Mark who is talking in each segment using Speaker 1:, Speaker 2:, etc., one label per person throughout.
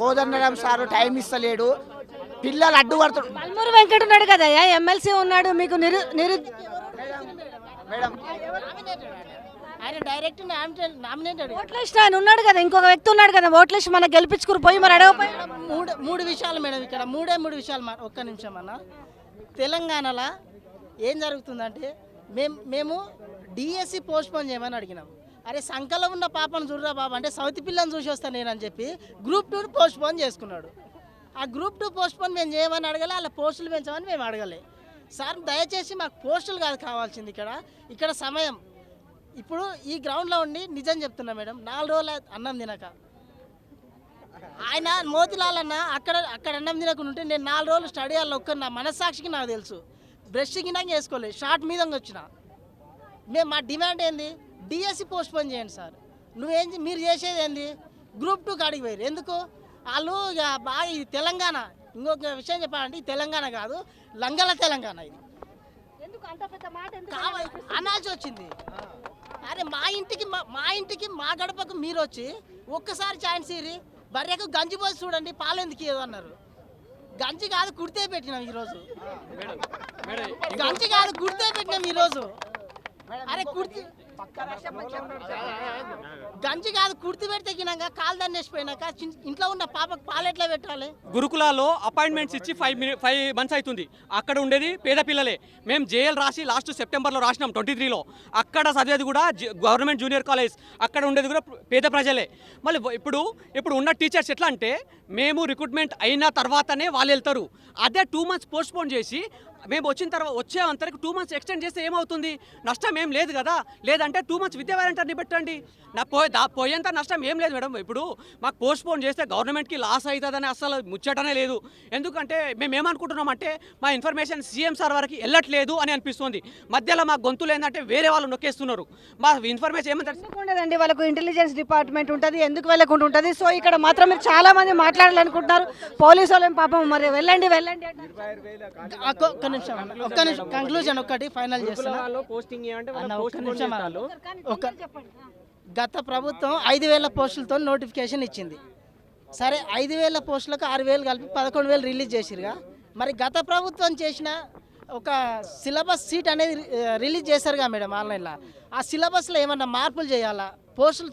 Speaker 1: Kodandaram sir time ఇస్తలేడు, పిల్లలు అడ్డు పడుతున్నారు.
Speaker 2: పల్మూరు వెంకట ఉన్నాడు కదా, ఎమ్మెల్సీ ఉన్నాడు, మీకు
Speaker 1: మేడం
Speaker 3: ఆయన డైరెక్ట్ నామినేటెడ్.
Speaker 2: ఓట్ల లిస్ట్ ఆయన ఉన్నాడు కదా, ఇంకొక వ్యక్తి ఉన్నాడు కదా, ఓట్ల లిస్ట్ మనకు గెలిపించుకుని పోయి మరి అడగపోయి.
Speaker 3: మూడు విషయాలు మేడం, ఇక్కడ మూడు విషయాలు. ఒక్క నిమిషం అన్న. తెలంగాణలో ఏం జరుగుతుందంటే మేము డిఎస్సి పోస్ట్పోన్ చేయమని అడిగినాం. అరే సంకలో ఉన్న పాపను చూడరా బాబా అంటే సౌతి పిల్లని చూసి వస్తాను నేనని చెప్పి గ్రూప్ 2 పోస్ట్పోన్ చేసుకున్నాడు. ఆ గ్రూప్ 2 పోస్ట్పోన్ మేము చేయమని అడగలే, అలా పోస్టులు పెంచామని మేము అడగలే. సార్ దయచేసి మాకు పోస్టులు కాదు కావాల్సింది, ఇక్కడ సమయం. ఇప్పుడు ఈ గ్రౌండ్లో ఉండి నిజం చెప్తున్నా మేడం, 4 రోజులు అన్నం తినక ఆయన మోతిలాల్ అన్న అక్కడ అన్నం తినకుండా ఉంటే నేను 4 రోజులు స్టడీ హాల్లో ఒక్కరు నా మనస్సాక్షికి నాకు తెలుసు. బ్రష్ గినాక వేసుకోలేదు, షార్ట్ మీద వచ్చిన. మా డిమాండ్ ఏంది, డిఎస్సి పోస్ట్పోన్ చేయండి సార్. మీరు చేసేది ఏంది, గ్రూప్ 2 కాడికి పోయారు ఎందుకు? వాళ్ళు ఇక బాగా ఇది తెలంగాణ. ఇంకొక విషయం చెప్పాలంటే ఇది తెలంగాణ కాదు, లంగల తెలంగాణ. ఇది అనాల్సి వచ్చింది. అరే మా ఇంటికి మా గడపకు మీరు వచ్చి ఒక్కసారి ఛాన్స్ ఇరి, బర్రెకు గంజి పోసి చూడండి పాలెందుకు ఏదో అన్నారు. గంజి కాదు కుడితే పెట్టినాం ఈరోజు, గంజి కాదు కుడితే పెట్టినాం ఈరోజు. అరే కుర్తి గంజి కాదు కుర్తి పెడితే గినాక కాలు దండేసిపోయినాక ఇంట్లో ఉన్న పాపకు పాలెట్లా పెట్టాలి?
Speaker 4: గురుకులాల్లో అపాయింట్మెంట్స్ ఇచ్చి 5 months అవుతుంది. అక్కడ ఉండేది పేద పిల్లలే. మేము జేఎల్ రాసి లాస్ట్ సెప్టెంబర్లో రాసినాం 23లో. అక్కడ చదివేది కూడా గవర్నమెంట్ జూనియర్ కాలేజ్, అక్కడ ఉండేది కూడా పేద ప్రజలే. మళ్ళీ ఇప్పుడు ఉన్న టీచర్స్ ఎట్లా అంటే మేము రిక్రూట్మెంట్ అయిన తర్వాతనే వాళ్ళు వెళ్తారు. అదే 2 months పోస్ట్పోన్ చేసి మేము వచ్చేంతరకు 2 months ఎక్స్టెండ్ చేస్తే ఏమవుతుంది? నష్టం ఏం లేదు కదా. లేదంటే 2 months విద్యా వాలంటీర్ని పెట్టండి. పోయేంత నష్టం ఏం లేదు మేడం. ఇప్పుడు మాకు పోస్ట్పోన్ చేస్తే గవర్నమెంట్కి లాస్ అవుతుందని అసలు ముచ్చటనే లేదు. ఎందుకంటే మేము ఏమనుకుంటున్నామంటే మా ఇన్ఫర్మేషన్ సీఎం సార్ వరకు వెళ్ళట్లేదు అని అనిపిస్తుంది. మధ్యలో మా గొంతులు ఏంటంటే వేరే వాళ్ళు నొక్కేస్తున్నారు. మా ఇన్ఫర్మేషన్
Speaker 2: ఏమంటే వాళ్ళకు ఇంటెలిజెన్స్ డిపార్ట్మెంట్ ఉంటుంది, ఎందుకు వెళ్ళకుండా ఉంటుంది. సో ఇక్కడ మాత్రం మీరు చాలా మంది మాట్లాడాలనుకుంటున్నారు. పోలీసు వాళ్ళని పాపం మరి వెళ్ళండి
Speaker 3: ఒక్క నిమిషం కంక్లూజన్ ఒకటి ఫైనల్ చేస్తున్నా. గత ప్రభుత్వం 5,000 పోస్టులతో నోటిఫికేషన్ ఇచ్చింది. సరే 5,000 పోస్టులకు 6,000 కలిపి 11,000 రిలీజ్ చేసిరుగా. మరి గత ప్రభుత్వం చేసిన ఒక సిలబస్ సీట్ అనేది రిలీజ్ చేశారుగా మేడం ఆన్లైన్లో. ఆ సిలబస్లో ఏమన్నా మార్పులు చేయాలా? పోస్టులు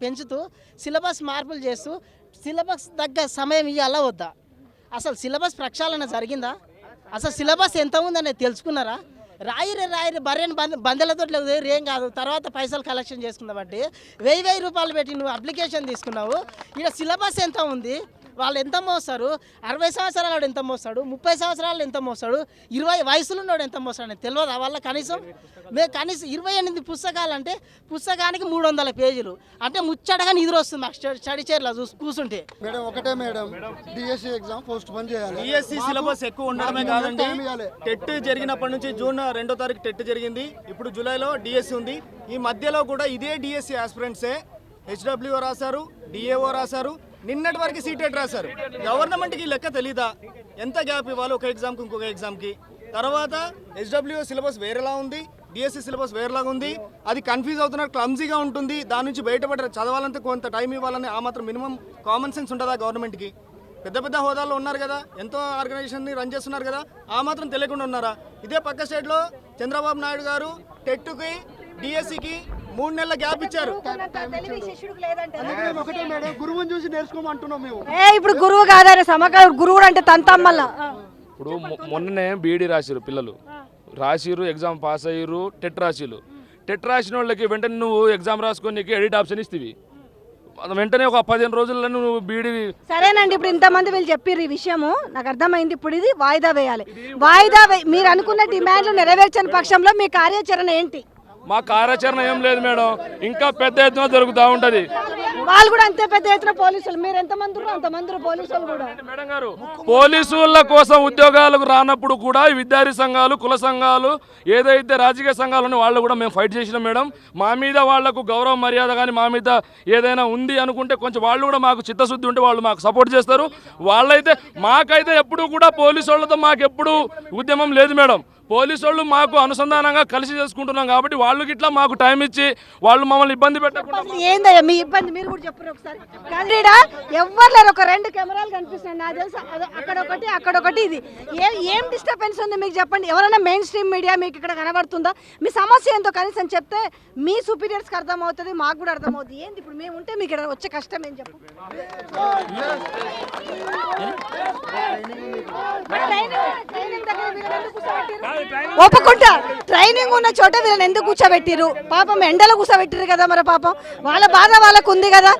Speaker 3: పెంచుతూ సిలబస్ మార్పులు చేస్తూ సిలబస్ తగ్గ సమయం ఇవ్వాలా వద్దా? అసలు సిలబస్ ప్రక్షాళన జరిగిందా? అసలు సిలబస్ ఎంత ఉందనేది తెలుసుకున్నారా? రాయిరే బర్రెని బందెలతో ఏం కాదు, తర్వాత పైసలు కలెక్షన్ చేసుకుందామంటే 1,000 రూపాయలు పెట్టి నువ్వు అప్లికేషన్ తీసుకున్నావు. ఇక్కడ సిలబస్ ఎంత ఉంది, వాళ్ళు ఎంత మోస్తారు, 60 సంవత్సరాలు ఎంత మోస్తాడు, 30 సంవత్సరాలు ఎంత మోస్తాడు, 20 వయసులో ఉన్నాడు ఎంత మోస్తాడు అని తెలియదు వాళ్ళ. కనీసం 28 పుస్తకాలు అంటే పుస్తకానికి 300 పేజీలు అంటే ముచ్చటగా నిద్ర వస్తుంది మాకు స్టడీ చైర్లో కూర్చుంటే.
Speaker 5: మేడం ఒకటే madam, DSC exam post phone చేయాలి.
Speaker 6: డిఎస్సి సిలబస్ ఎక్కువ ఉండడమే కాదండి, టెట్ జరిగినప్పటి నుంచి జూన్ 2వ తారీఖు టెట్ జరిగింది, ఇప్పుడు జూలైలో డిఎస్సి ఉంది. ఈ మధ్యలో కూడా ఇదే డిఎస్సి ఆస్పిరెంట్సే హెచ్డబ్ల్యూఓ రాశారు, డిఏఓ రాశారు, నిన్నటి వరకు సీటెట్ రాశారు. గవర్నమెంట్కి లెక్క తెలీదా ఎంత గ్యాప్ ఇవ్వాలి ఒక ఎగ్జామ్కి ఇంకొక ఎగ్జామ్కి? తర్వాత హెచ్డబ్ల్యూఓ సిలబస్ వేరేలా ఉంది, డిఎస్సి సిలబస్ వేరేలాగా ఉంది. అది కన్ఫ్యూజ్ అవుతున్నారు, క్లమ్జీగా ఉంటుంది. దాని నుంచి బయటపడే చదవాలంటే కొంత టైం ఇవ్వాలని ఆ మాత్రం మినిమం కామన్ సెన్స్ ఉంటుందా గవర్నమెంట్కి? పెద్ద హోదాల్లో ఉన్నారు కదా, ఎంతో ఆర్గనైజేషన్ని రన్ చేస్తున్నారు కదా, ఆ మాత్రం తెలియకుండా ఉన్నారా? ఇదే పక్క స్టేట్లో చంద్రబాబు నాయుడు గారు టెట్కి డిఎస్సికి 3 నెలల గ్యాప్ ఇచ్చారు.
Speaker 5: గురువుని చూసి నేర్చుకోమంటున్నాం మేము.
Speaker 2: ఇప్పుడు గురువు కాదని సమకాల గురువుడు అంటే తంతమ్మల్ల.
Speaker 7: ఇప్పుడు మొన్ననే బీఈడీ రాసిరు పిల్లలు, రాసిరు ఎగ్జామ్ పాస్ అయ్యారు, టెట్ రాసిరు. టెట్ రాసిన వాళ్ళకి వెంటనే నువ్వు ఎగ్జామ్ రాసుకొని నీకు ఎడిట్ ఆప్షన్ ఇస్తుంది. వెంటనే ఒక 15 రోజుల్లో నువ్వు బీఈడీ.
Speaker 2: సరేనండి, ఇప్పుడు ఇంతమంది వీళ్ళు చెప్పారు ఈ విషయము, నాకు అర్థమైంది. ఇప్పుడు ఇది వాయిదా వేయాలి. మీరు అనుకున్న డిమాండ్లు నెరవేర్చని పక్షంలో మీ కార్యాచరణ ఏంటి?
Speaker 7: మా కార్యాచరణ ఏం లేదు మేడం, ఇంకా పెద్ద ఎత్తున జరుగుతూ ఉంటుంది.
Speaker 2: వాళ్ళు కూడా అంతే పెద్ద ఎత్తున పోలీసులు, మీరు ఎంతమంది అంతమంది పోలీసులు కూడా.
Speaker 7: మేడం గారు, పోలీసుల కోసం ఉద్యోగాలకు రానప్పుడు కూడా విద్యార్థి సంఘాలు, కుల సంఘాలు, ఏదైతే రాజకీయ సంఘాలు వాళ్ళు కూడా మేము ఫైట్ చేసినాం మేడం. మా మీద వాళ్లకు గౌరవ మర్యాద కానీ మా మీద ఏదైనా ఉంది అనుకుంటే కొంచెం వాళ్ళు కూడా మాకు చిత్తశుద్ధి ఉంటే వాళ్ళు మాకు సపోర్ట్ చేస్తారు. వాళ్ళైతే మాకైతే ఎప్పుడు కూడా పోలీసు వాళ్ళతో మాకెప్పుడు ఉద్యమం లేదు మేడం. పోలీసు వాళ్ళు మాకు అనుసంధానంగా కలిసి చేసుకుంటున్నాం కాబట్టి వాళ్ళు గిట్లా మాకు టైం ఇచ్చి వాళ్ళు మమ్మల్ని ఇబ్బంది పెట్టకుండా
Speaker 2: అసలు ఏందయ్యా మీ ఇబ్బంది మీరు కూడా చెప్పరు ఒకసారి కానీ ఎవ్వరు లేరు ఒక 2 కెమెరాలు కనిపిస్తున్నాయి నాకు తెలుసు అక్కడ ఒకటి ఇది ఏం డిస్టర్బెన్స్ ఉంది మీకు చెప్పండి ఎవరైనా మెయిన్ స్ట్రీమ్ మీడియా మీకు ఇక్కడ కనబడుతుందా మీ సమస్య ఏంటో కనీసం చెప్తే మీ సుపీరియర్స్కి అర్థమవుతుంది మాకు కూడా అర్థమవుతుంది ఏంది ఇప్పుడు మేము ఉంటే మీకు ఇక్కడ వచ్చే కష్టం ఏం చెప్పు ఒప్పుకుంటా ట్రైనింగ్ ఉన్న చోట వీళ్ళని ఎందుకు కూర్చోబెట్టిరు పాపం ఎండలో కూర్చోబెట్టిరు కదా మరి పాపం వాళ్ళ బాధ వాళ్ళకు ఉంది కదా